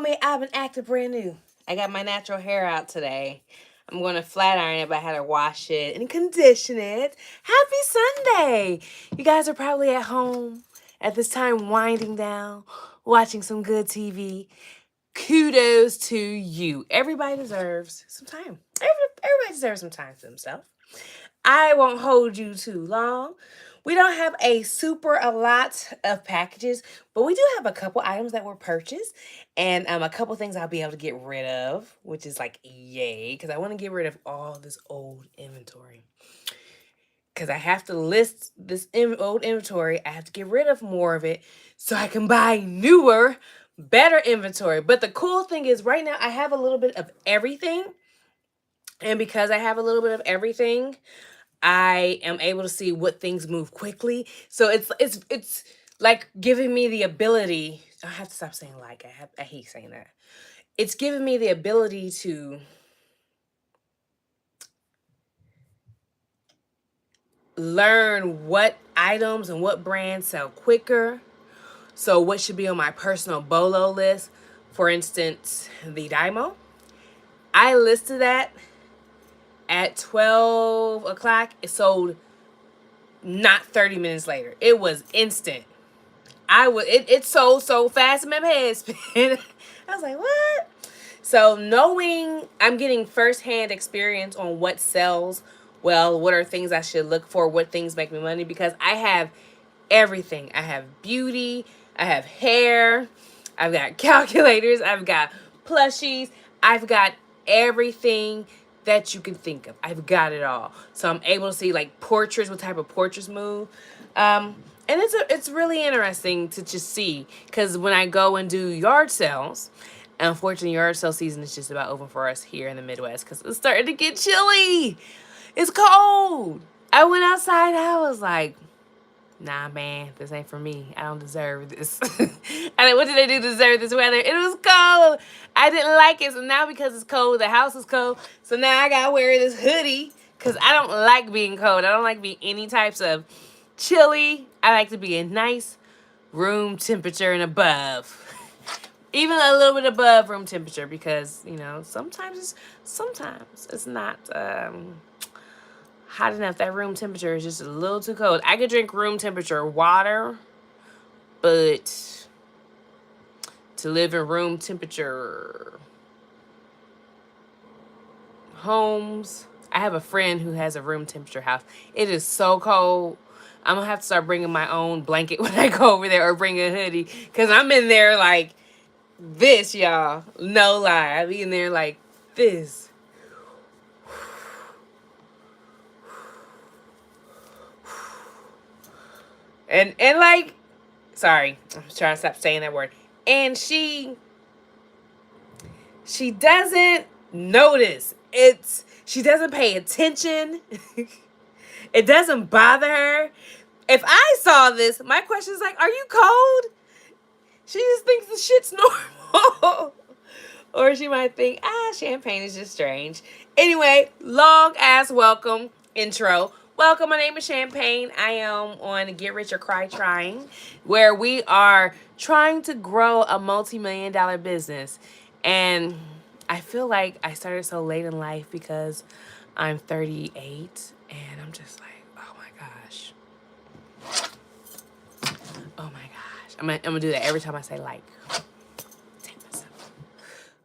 me, I've been acting brand new. I got my natural hair out today. I'm going to flat iron it, but I had to wash it and condition it. Happy Sunday! You guys are probably at home at this time, winding down, watching some good TV. Kudos to you. Everybody deserves some time. Everybody deserves some time to themselves. I won't hold you too long. We don't have a lot of packages, but we do have a couple items that were purchased and a couple things I'll be able to get rid of, which is like yay, because I want to get rid of all this old inventory. Because I have to list this old inventory, I have to get rid of more of it so I can buy newer, better inventory. But the cool thing is right now I have a little bit of everything. And because I have a little bit of everything, I am able to see what things move quickly. So it's like giving me the ability. I have to stop saying like. I hate saying that. It's giving me the ability to learn what items and what brands sell quicker. So what should be on my personal BOLO list? For instance, the Dymo. I listed that at 12 o'clock. It sold not 30 minutes later. It was instant. It sold so fast in my head spin. I was like, what? So knowing I'm getting firsthand experience on what sells well, what are things I should look for, what things make me money, because I have everything. I have beauty, I have hair, I've got calculators, I've got plushies, I've got everything that you can think of. I've got it all. So I'm able to see like portraits, what type of portraits move. And it's really interesting to just see, because when I go and do yard sales, unfortunately yard sale season is just about over for us here in the Midwest because it's starting to get chilly. It's cold. I went outside. I was like, nah, man, this ain't for me. I don't deserve this. What did I do to deserve this weather? It was cold. I didn't like it. So now because it's cold, the house is cold. So now I got to wear this hoodie because I don't like being cold. I don't like being any types of chilly. I like to be a nice room temperature and above. Even a little bit above room temperature because, sometimes it's not hot enough. That room temperature is just a little too cold. I could drink room temperature water, but to live in room temperature homes, I have a friend who has a room temperature house. It is so cold. I'm going to have to start bringing my own blanket when I go over there or bring a hoodie because I'm in there like this, y'all. No lie. I be in there like this. And like, sorry, I'm trying to stop saying that word. And she doesn't notice. She doesn't pay attention. It doesn't bother her. If I saw this, my question is like, are you cold? She just thinks the shit's normal. Or she might think, champagne is just strange. Anyway, long ass welcome intro. Welcome, my name is Champagne. I am on Get Rich or Cry Trying, where we are trying to grow a multi-million-dollar business. And I feel like I started so late in life because I'm 38 and I'm just like, oh my gosh. Oh my gosh. I'm gonna do that every time I say like.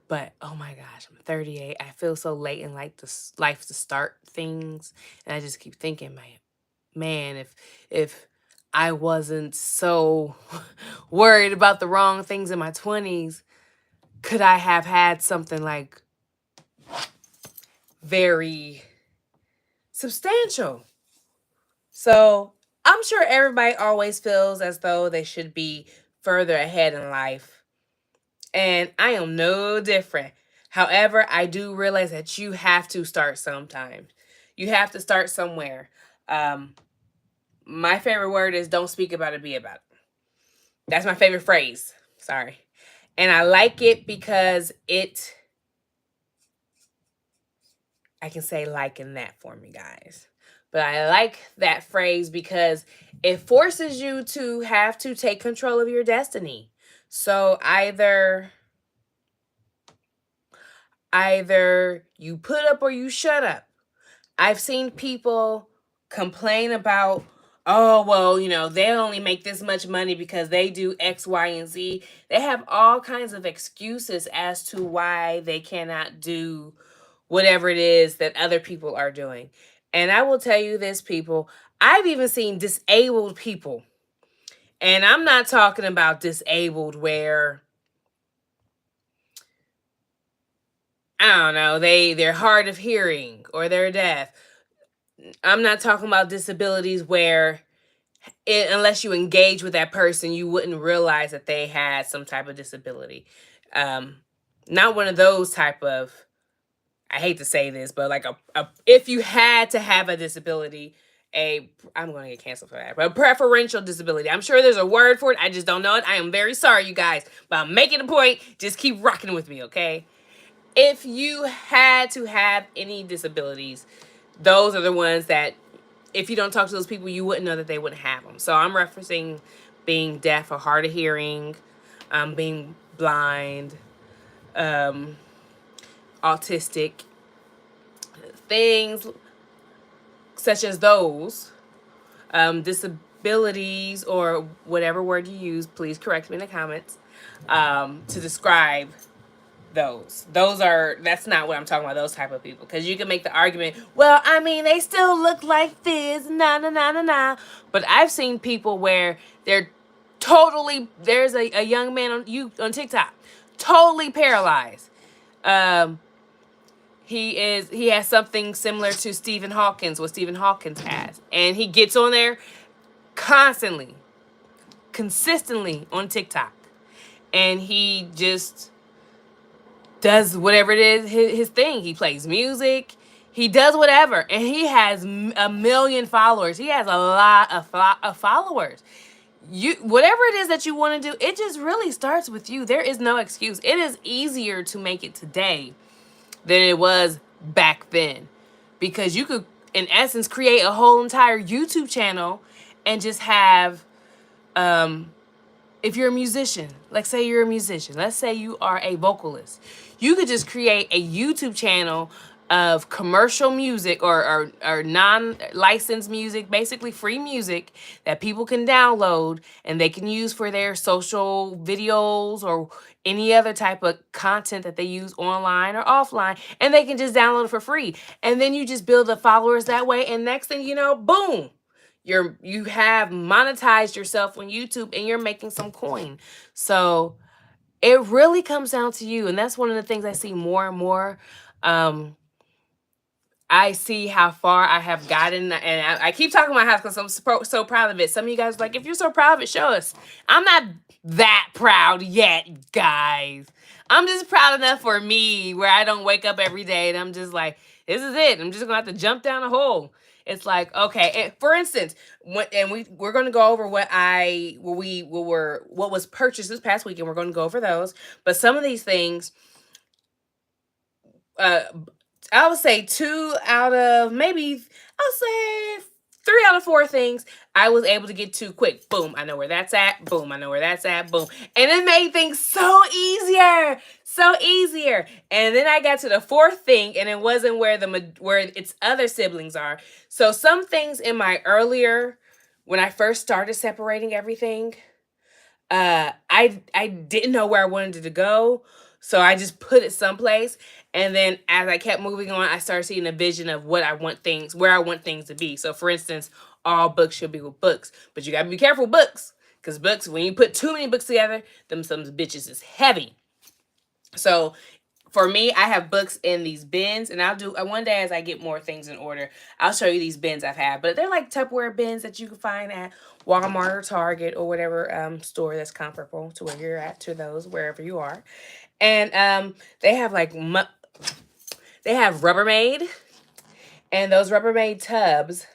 But oh my gosh, I'm 38. I feel so late in life to start things, and I just keep thinking, man, if I wasn't so worried about the wrong things in my 20s, could I have had something like very substantial? So I'm sure everybody always feels as though they should be further ahead in life. And I am no different. However, I do realize that you have to start sometime. You have to start somewhere. My favorite word is don't speak about it, be about it. That's my favorite phrase. Sorry. And I like it because I can say like in that for me, guys. But I like that phrase because it forces you to have to take control of your destiny. So either Either you put up or you shut up. I've seen people complain about, oh, well, they only make this much money because they do X, Y, and Z. They have all kinds of excuses as to why they cannot do whatever it is that other people are doing. And I will tell you this, people, I've even seen disabled people. And I'm not talking about disabled where, I don't know, they're hard of hearing or they're deaf. I'm not talking about disabilities where unless you engage with that person, you wouldn't realize that they had some type of disability. Um, Not one of those type of, I hate to say this, but like if you had to have a disability, I'm going to get canceled for that, but a preferential disability. I'm sure there's a word for it. I just don't know it. I am very sorry, you guys, but I'm making a point. Just keep rocking with me, okay? If you had to have any disabilities, those are the ones that if you don't talk to those people, you wouldn't know that they wouldn't have them. So I'm referencing being deaf or hard of hearing, being blind, autistic, things such as those, disabilities or whatever word you use, please correct me in the comments, to describe that's not what I'm talking about, those type of people, because you can make the argument, well, I mean, they still look like this, nah. But I've seen people where they're there's a young man on TikTok, totally paralyzed. He has something similar to what Stephen Hawkins has, and he gets on there consistently on TikTok, and he just does whatever it is, his thing. He plays music, he does whatever, and he has a million followers. He has a lot of followers. Whatever it is that you want to do, it just really starts with you. There is no excuse. It is easier to make it today than it was back then, because you could, in essence, create a whole entire YouTube channel and just have, if you're a musician, let's say you're a musician, let's say you are a vocalist, you could just create a YouTube channel of commercial music or non-licensed music, basically free music that people can download and they can use for their social videos or any other type of content that they use online or offline, and they can just download it for free. And then you just build the followers that way, and next thing you know, boom, you have monetized yourself on YouTube and you're making some coin. So it really comes down to you, and that's one of the things I see more and more. I see how far I have gotten, and I keep talking about my house because I'm so proud of it. Some of you guys are like, if you're so proud of it, show us. I'm not that proud yet, guys. I'm just proud enough for me where I don't wake up every day and I'm just like, this is it. I'm just gonna have to jump down a hole. It's like, okay. And for instance, we're gonna go over what was purchased this past weekend. We're gonna go over those, but some of these things, uh, I would say 2 out of maybe, I'll say 3 out of 4 things I was able to get to quick. Boom, I know where that's at. Boom, I know where that's at. Boom. And it made things so easier. So easier. And then I got to the 4th thing, and it wasn't where its other siblings are. So some things in my when I first started separating everything, I didn't know where I wanted it to go, so I just put it someplace. And then as I kept moving on, I started seeing a vision of where I want things to be. So for instance, all books should be with books, but you gotta be careful with books, because books, when you put too many books together, some bitches is heavy. So for me, I have books in these bins, and I'll do one day as I get more things in order, I'll show you these bins I've had. But they're like Tupperware bins that you can find at Walmart or Target or whatever store that's comparable to where you're at, to those wherever you are. And they have they have Rubbermaid, and those Rubbermaid tubs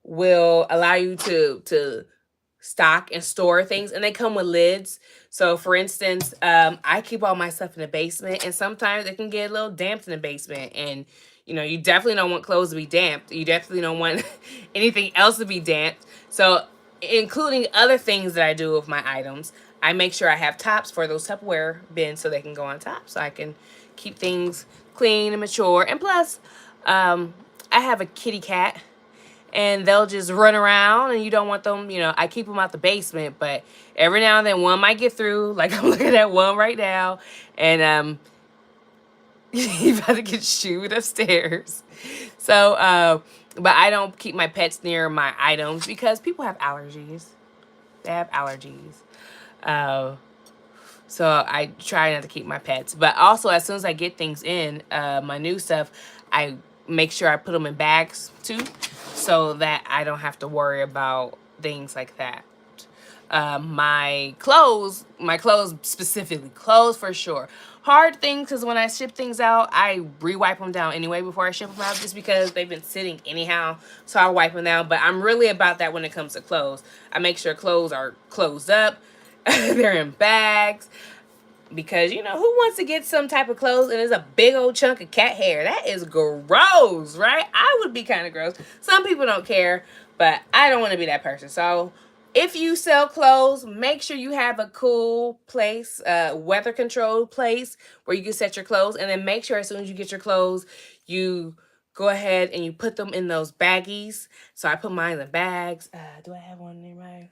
will allow you to stock and store things, and they come with lids. So for instance, I keep all my stuff in the basement, and sometimes it can get a little damp in the basement, and you definitely don't want clothes to be damp. You definitely don't want anything else to be damp. So including other things that I do with my items, I make sure I have tops for those Tupperware bins so they can go on top, so I can keep things clean and mature. And plus, I have a kitty cat, and they'll just run around, and you don't want them, I keep them out the basement, but every now and then one might get through. Like, I'm looking at one right now, and you about to get shooed upstairs. So, but I don't keep my pets near my items because people have allergies. They have allergies. So I try not to keep my pets. But also, as soon as I get things in, my new stuff, I make sure I put them in bags too, so that I don't have to worry about things like that. My clothes specifically, clothes for sure. Hard things, because when I ship things out, I re-wipe them down anyway before I ship them out, just because they've been sitting anyhow, so I wipe them down. But I'm really about that when it comes to clothes. I make sure clothes are closed up, they're in bags, because, who wants to get some type of clothes and there's a big old chunk of cat hair? That is gross, right? I would be kind of gross. Some people don't care, but I don't want to be that person. So if you sell clothes, make sure you have a cool place, weather controlled place where you can set your clothes. And then make sure as soon as you get your clothes, you go ahead and you put them in those baggies. So I put mine in the bags. Do I have one nearby?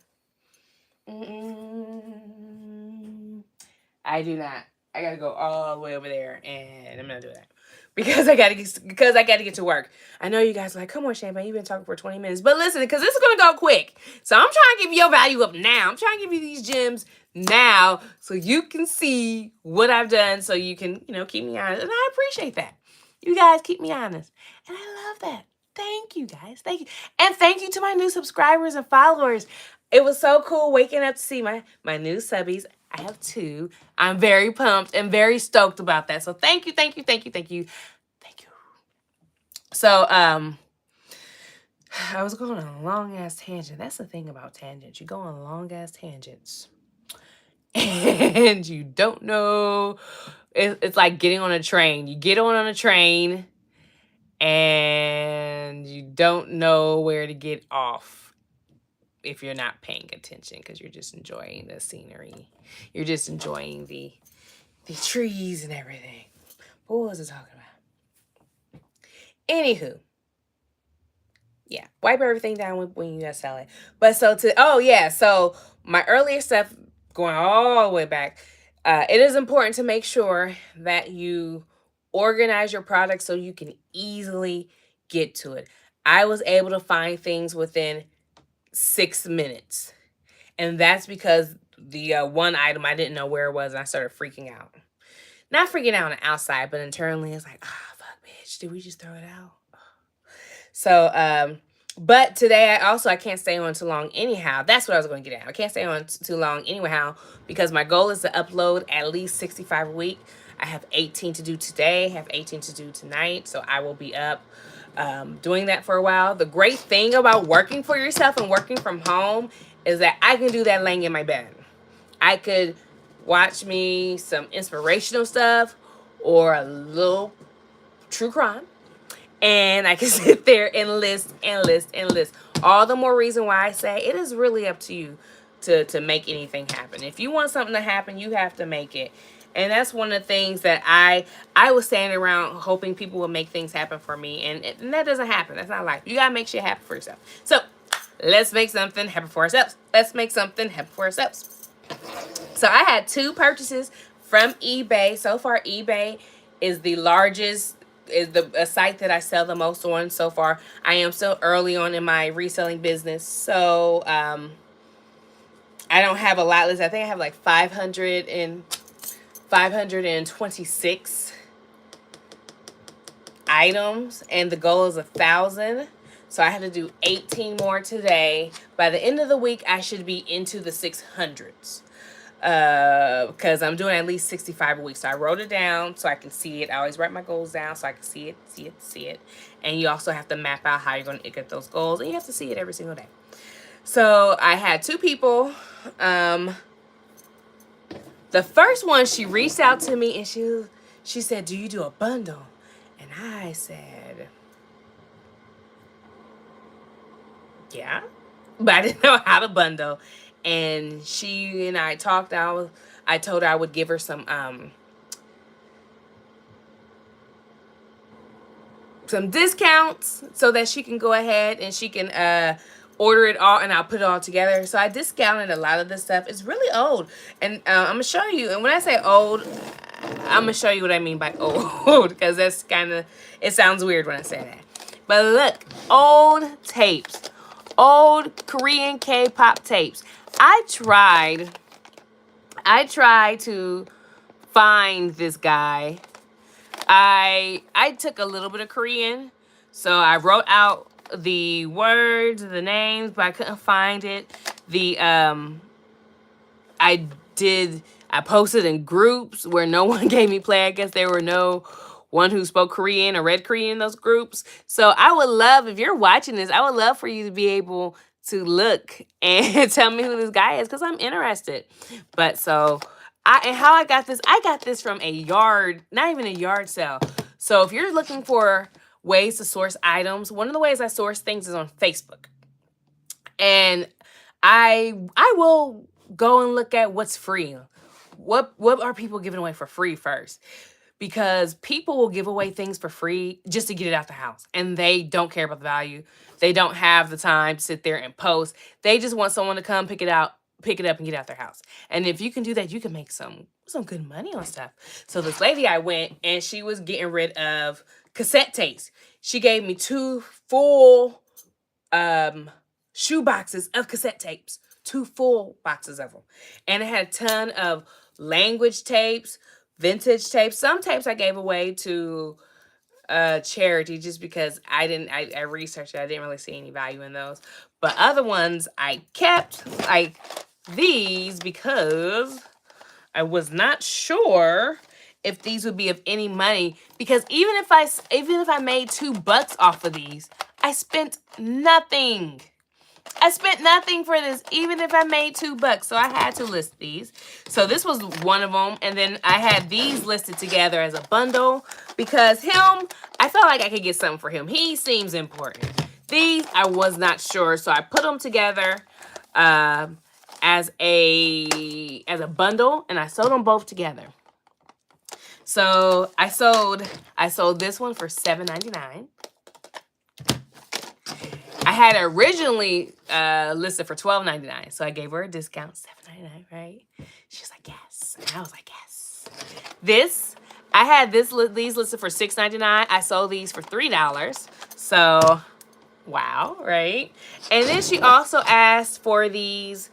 I do not. I gotta go all the way over there, and I'm gonna do that because I gotta get to work. I know you guys are like, come on, Champagne, you've been talking for 20 minutes, but listen, because this is gonna go quick. So I'm trying to give your value up now. I'm trying to give you these gems now, so you can see what I've done, so you can, keep me honest, and I appreciate that. You guys keep me honest, and I love that. Thank you, guys. Thank you, and thank you to my new subscribers and followers. It was so cool waking up to see my new subbies. I have 2. I'm very pumped and very stoked about that. So thank you, thank you, thank you, thank you, thank you. So I was going on a long ass tangent. That's the thing about tangents. You go on long ass tangents, and you don't know. It's like getting on a train. You get on a train, and you don't know where to get off if you're not paying attention, because you're just enjoying the scenery. You're just enjoying the trees and everything. But what was I talking about? Anywho. Yeah. Wipe everything down when you sell it. But so my earlier stuff, going all the way back, it is important to make sure that you organize your product so you can easily get to it. I was able to find things within 6 minutes. And that's because the one item, I didn't know where it was, and I started freaking out. Not freaking out on the outside, but internally, it's like, fuck, bitch, did we just throw it out? So, but today I can't stay on too long anyhow. That's what I was going to get at. I can't stay on too long anyhow, because my goal is to upload at least 65 a week. I have 18 to do today, have 18 to do tonight, so I will be up doing that for a while. The great thing about working for yourself and working from home is that I can do that laying in my bed. I could watch me some inspirational stuff or a little true crime, and I can sit there and list. All the more reason why I say it is really up to you to make anything happen. If you want something to happen, you have to make it. And that's one of the things that I was standing around hoping people would make things happen for me. And that doesn't happen. That's not life. You got to make shit happen for yourself. So let's make something happen for ourselves. Let's make something happen for ourselves. So I had 2 purchases from eBay. So far, eBay is the largest, is a site that I sell the most on so far. I am still early on in my reselling business. So I don't have a lot list. I think I have like 526 items, and the goal is 1,000. So I have to do 18 more today. By the end of the week, I should be into the 600s. Because I'm doing at least 65 a week. So I wrote it down so I can see it. I always write my goals down so I can see it. And you also have to map out how you're going to get those goals. And you have to see it every single day. So I had 2 people. The first one, she reached out to me and she said, do you do a bundle? And I said, yeah. But I didn't know how to bundle. and she and I talked. I told her I would give her some discounts so that she can go ahead and she can order it all, and I'll put it all together. So I discounted a lot of this stuff. It's really old, and I'm gonna show you. And when I say old, I'm gonna show you what I mean by old, because that's kind of, it sounds weird when I say that. But look, old tapes, old Korean K-pop tapes. I tried to find this guy. I took a little bit of Korean, so I wrote out the words, the names, but I couldn't find it. I posted in groups where no one gave me play. I guess there were no one who spoke Korean or read Korean in those groups. So I would love, if you're watching this, I would love for you to be able to look and tell me who this guy is, because I'm interested. But so and how I got this from a yard, not even a yard sale. So if you're looking for ways to source items, one of the ways I source things is on Facebook. And I will go and look at what's free. What are people giving away for free first? Because people will give away things for free just to get it out the house, and they don't care about the value. They don't have the time to sit there and post. They just want someone to come pick it up and get out their house. And if you can do that, you can make some good money on stuff. So this lady, I went, and she was getting rid of cassette tapes. She gave me 2 full shoe boxes of cassette tapes, 2 full boxes of them. And it had a ton of language tapes, vintage tapes. Some tapes I gave away to charity just because I researched it. I didn't really see any value in those. But other ones I kept, like these, because I was not sure if these would be of any money, because even if I made $2 off of these, I spent nothing. I spent nothing for this, even if I made $2. So I had to list these. So this was one of them. And then I had these listed together as a bundle, because I felt like I could get something for him. He seems important. These, I was not sure. So I put them together as a bundle, and I sold them both together. So I sold this one for $7.99. I had originally listed for $12.99, so I gave her a discount, $7.99, right? She was like, yes. And I was like, yes. I had these listed for $6.99. I sold these for $3. So, wow, right? And then she also asked for these.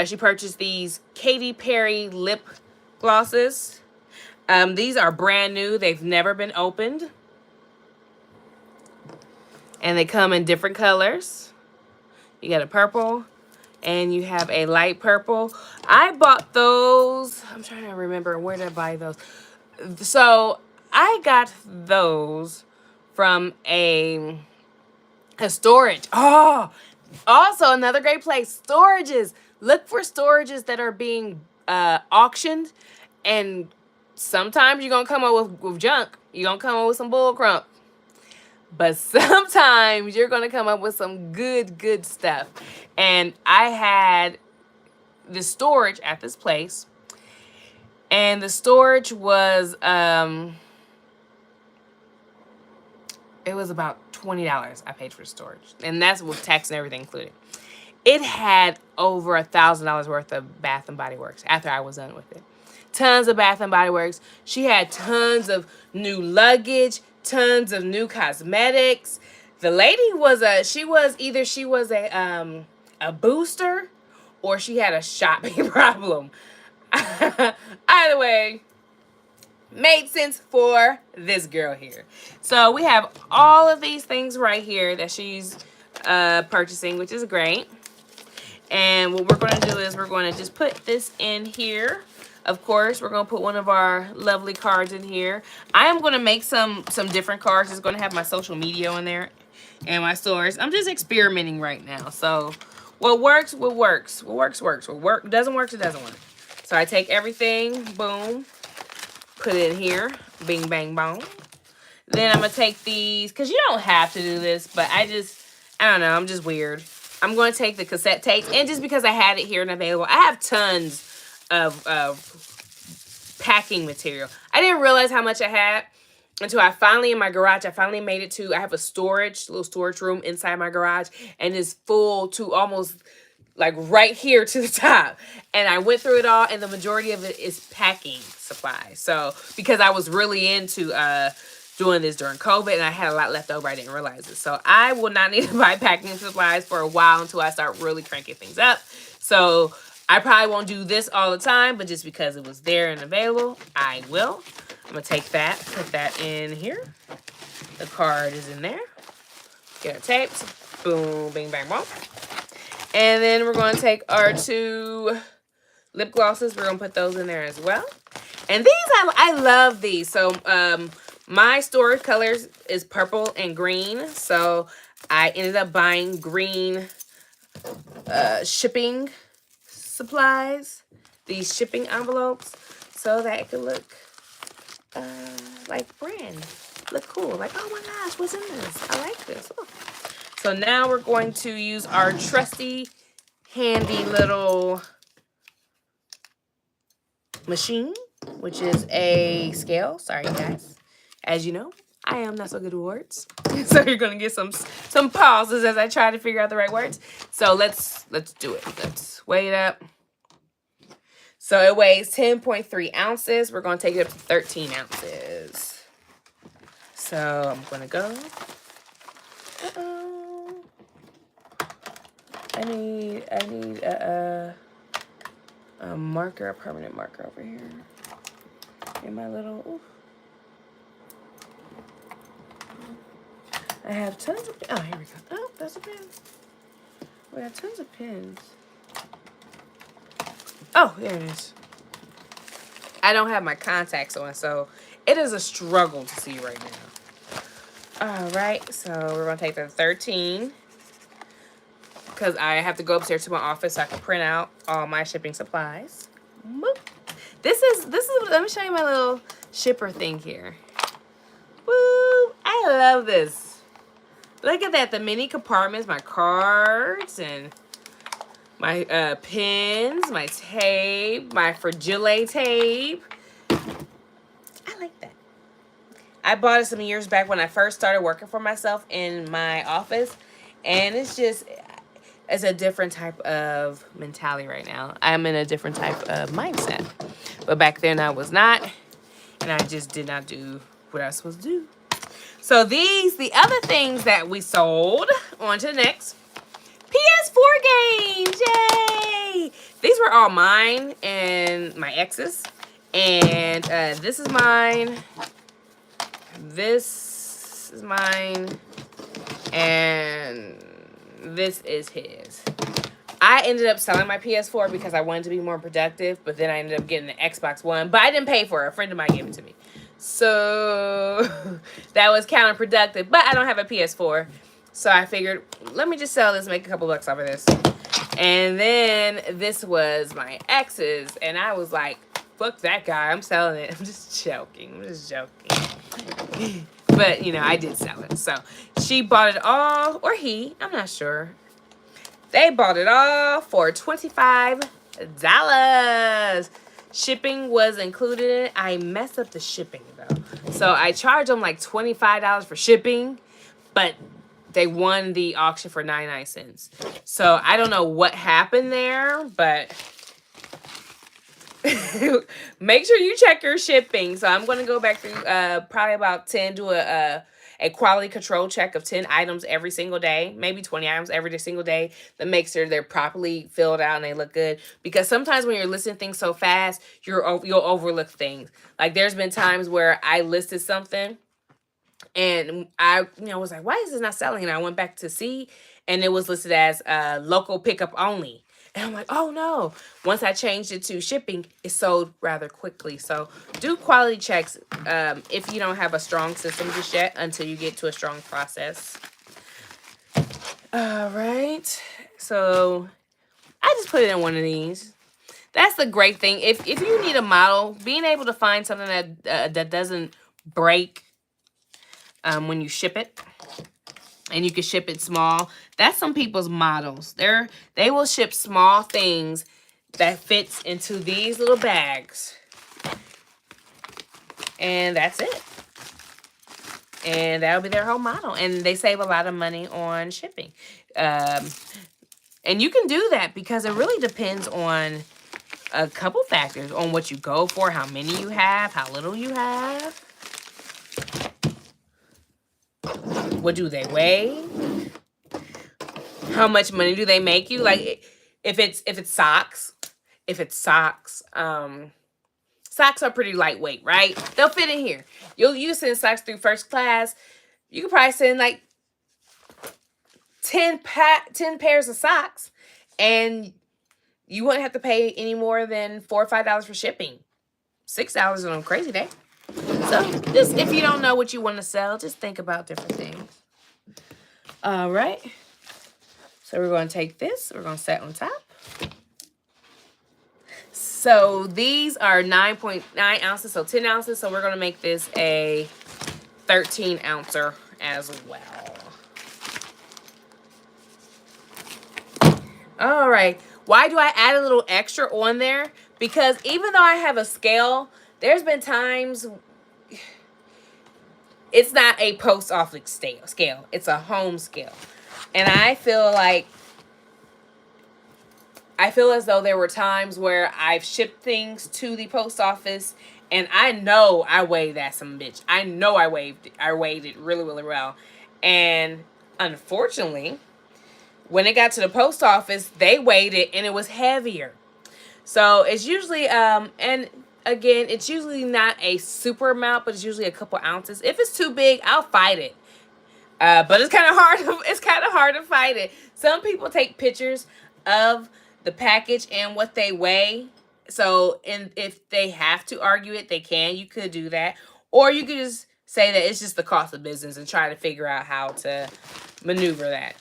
She purchased these Katy Perry lip glosses. These are brand new. They've never been opened. And they come in different colors. You got a purple, and you have a light purple. I bought those. I'm trying to remember, where did I buy those? So I got those from a storage. Oh, also another great place, storages. Look for storages that are being auctioned, and sometimes you're going to come up with junk. You're going to come up with some bull crump. But sometimes you're going to come up with some good stuff. And I had the storage at this place. And the storage was, it was about $20 I paid for storage. And that's with tax and everything included. It had over $1,000 worth of Bath and Body Works after I was done with it. Tons of Bath and Body Works. She had tons of new luggage, tons of new cosmetics. The lady was a booster, or she had a shopping problem. Either way, made sense for this girl here. So we have all of these things right here that she's purchasing, which is great. And what we're going to do is we're going to just put this in here. Of course, we're going to put one of our lovely cards in here. I am going to make some different cards. It's going to have my social media in there and my stores. I'm just experimenting right now. So what works, what works. What works, works. What doesn't work, it doesn't work. So I take everything, boom, put it in here, bing, bang, boom. Then I'm going to take these, because you don't have to do this, but I don't know, I'm just weird. I'm going to take the cassette tapes, and just because I had it here and available, I have tons of packing material. I didn't realize how much I had until I finally, in my garage, I finally made it to, I have a little storage room inside my garage, and it's full to almost like right here to the top. And I went through it all, and the majority of it is packing supplies. So because I was really into doing this during COVID, and I had a lot left over, I didn't realize it. So I will not need to buy packing supplies for a while until I start really cranking things up. So I probably won't do this all the time, but just because it was there and available, I will. I'm going to take that, put that in here. The card is in there. Get our tapes. Boom, bing, bang, boom. And then we're going to take our 2 lip glosses. We're going to put those in there as well. And these, I love these. So my storage colors is purple and green. So I ended up buying green shipping supplies. These shipping envelopes. So that it could look like brand. Look cool. Like, oh my gosh, what's in this? I like this. Look. So now we're going to use our trusty, handy little machine, which is a scale. Sorry, guys. As you know, I am not so good with words. So you're going to get some pauses as I try to figure out the right words. So let's do it. Let's weigh it up. So it weighs 10.3 ounces. We're going to take it up to 13 ounces. So I'm going to go. Uh-oh. I need a marker, a permanent marker over here. In my little, oof. I have tons of, oh, here we go. Oh, that's a pen. We have tons of pens. Oh, there it is. I don't have my contacts on, so it is a struggle to see right now. All right, so we're going to take the 13 because I have to go upstairs to my office so I can print out all my shipping supplies. Boop. This is, let me show you my little shipper thing here. Woo, I love this. Look at that, the mini compartments, my cards, and my pins, my tape, my fragile tape. I like that. I bought it some years back when I first started working for myself in my office. And it's a different type of mentality right now. I'm in a different type of mindset. But back then I was not. And I just did not do what I was supposed to do. So the other things that we sold, on to the next. PS4 games, yay! These were all mine and my ex's. And this is mine. This is mine. And this is his. I ended up selling my PS4 because I wanted to be more productive. But then I ended up getting an Xbox One. But I didn't pay for it. A friend of mine gave it to me. So that was counterproductive. But I don't have a PS4. So I figured, let me just sell this, make a couple bucks off of this. And then this was my ex's. And I was like, fuck that guy. I'm selling it. I'm just joking. But, you know, I did sell it. So she bought it all, or he, I'm not sure. They bought it all for $25. Shipping was included in it. I messed up the shipping, though. So I charged them like $25 for shipping. But they won the auction for 99 cents. So I don't know what happened there, but make sure you check your shipping. So I'm going to go back through probably about 10, do a quality control check of 10 items every single day, maybe 20 items every single day, that makes sure they're properly filled out and they look good. Because sometimes when you're listing things so fast, you'll overlook things. Like there's been times where I listed something and I, was like, why is this not selling? And I went back to see, and it was listed as local pickup only. And I'm like, oh no. Once I changed it to shipping, it sold rather quickly. So do quality checks if you don't have a strong system just yet, until you get to a strong process. All right. So I just put it in one of these. That's the great thing. If you need a model, being able to find something that doesn't break when you ship it and you can ship it small. That's some people's models. They will ship small things that fits into these little bags. And that's it. And that'll be their whole model. And they save a lot of money on shipping. And you can do that because it really depends on a couple factors. On what you go for, how many you have, how little you have. What do they weigh? How much money do they make you? Like if it's socks, socks are pretty lightweight, right? They'll fit in here. You send socks through first class. You could probably send like 10 pairs of socks, and you wouldn't have to pay any more than $4 or $5 for shipping. $6 on a crazy day. So just if you don't know what you want to sell, just think about different things. All right. So we're going to take this. We're going to set on top. So these are 9.9 ounces, so 10 ounces. So we're going to make this a 13 ouncer as well. All right. Why do I add a little extra on there? Because even though I have a scale, there's been times it's not a post office scale. It's a home scale. And I feel as though there were times where I've shipped things to the post office and I know I weighed that some bitch. I know I weighed it really, really well. And unfortunately, when it got to the post office, they weighed it and it was heavier. So it's usually, and again, it's usually not a super amount, but it's usually a couple ounces. If it's too big, I'll fight it. But it's kind of hard. It's kind of hard to fight it. Some people take pictures of the package and what they weigh. So, and if they have to argue it, they can. You could do that, or you could just say that it's just the cost of business and try to figure out how to maneuver that.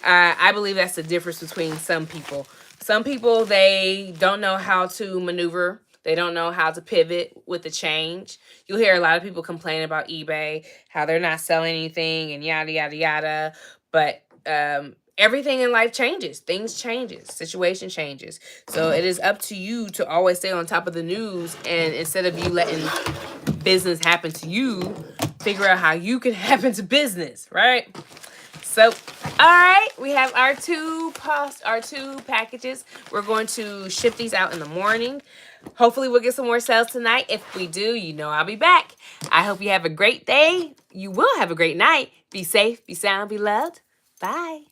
I believe that's the difference between some people. Some people, they don't know how to maneuver. They don't know how to pivot with the change. You'll hear a lot of people complain about eBay, how they're not selling anything and yada, yada, yada. But everything in life changes. Things changes. Situation changes. So it is up to you to always stay on top of the news. And instead of you letting business happen to you, figure out how you can happen to business, right? So, all right, we have our two packages. We're going to ship these out in the morning. Hopefully, we'll get some more sales tonight. If we do, you know I'll be back. I hope you have a great day. You will have a great night. Be safe, be sound, be loved. Bye.